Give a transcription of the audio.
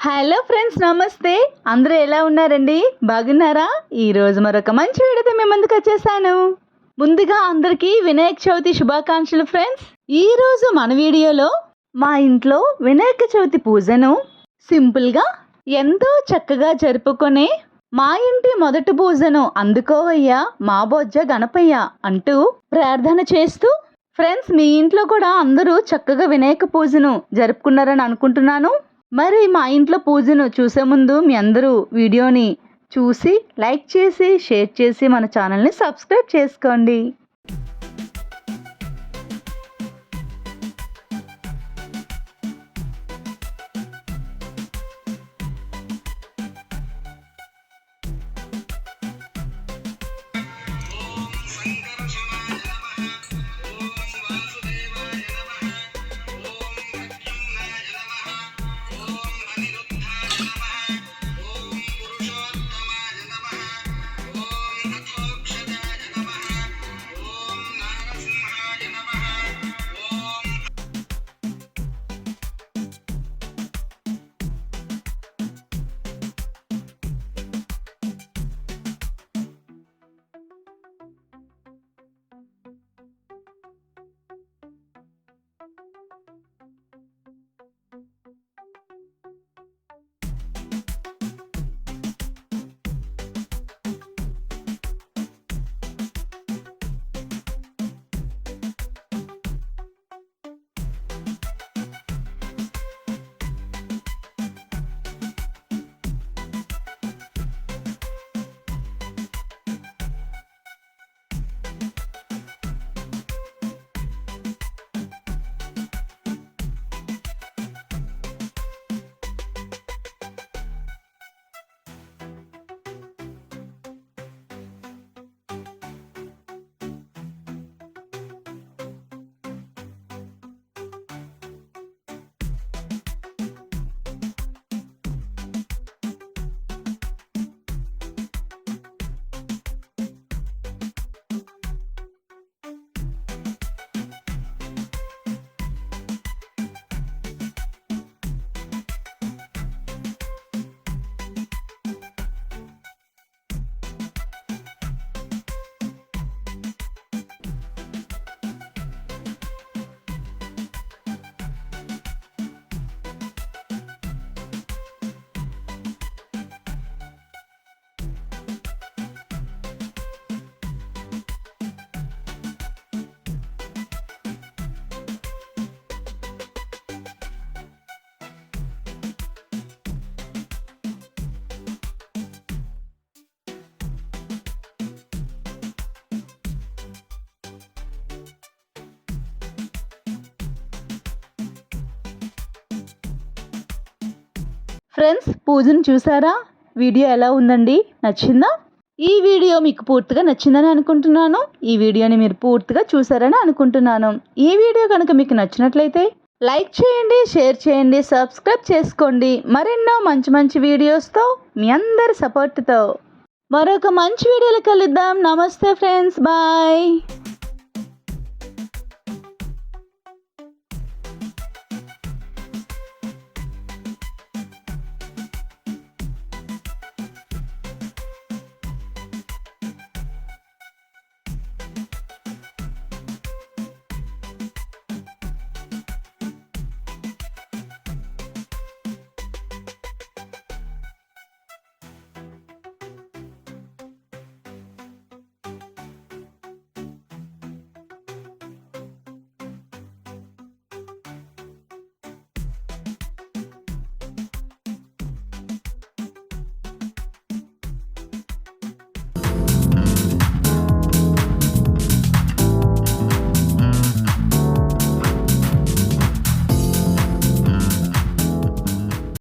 Hello friends, నమస్తే. అందరూ ఎలా ఉన్నారండి? బాగున్నారా? ఈరోజు మరొక మంచి వీడియోతో మీ ముందుకు వచ్చేసాను. ముందుగా అందరికీ వినాయక చవితి శుభాకాంక్షలు ఫ్రెండ్స్. ఈరోజు మన వీడియోలో మా ఇంట్లో వినాయక చవితి పూజను సింపుల్గా ఎంతో చక్కగా జరుపుకునే మా ఇంటి మొదటి పూజను అందుకోవయ్యా మా బొజ్జ గణపయ్య అంటూ ప్రార్థన చేస్తూ, ఫ్రెండ్స్ మీ ఇంట్లో కూడా అందరూ చక్కగా వినాయక పూజను జరుపుకున్నారని అనుకుంటున్నాను. మరి మా ఇంట్లో పూజను చూసే ముందు మీ అందరూ వీడియోని చూసి లైక్ చేసి షేర్ చేసి మన ఛానల్ని సబ్స్క్రైబ్ చేసుకోండి. ఫ్రెండ్స్ పూజను చూసారా? వీడియో ఎలా ఉందండి? నచ్చిందా? ఈ వీడియో మీకు పూర్తిగా నచ్చిందని అనుకుంటున్నాను. ఈ వీడియోని మీరు పూర్తిగా చూసారని అనుకుంటున్నాను. ఈ వీడియో కనుక మీకు నచ్చినట్లయితే లైక్ చేయండి, షేర్ చేయండి, సబ్స్క్రైబ్ చేసుకోండి. మరెన్నో మంచి మంచి వీడియోస్తో మీ అందరి సపోర్ట్తో మరొక మంచి వీడియోలో కలుద్దాం. నమస్తే ఫ్రెండ్స్, బాయ్.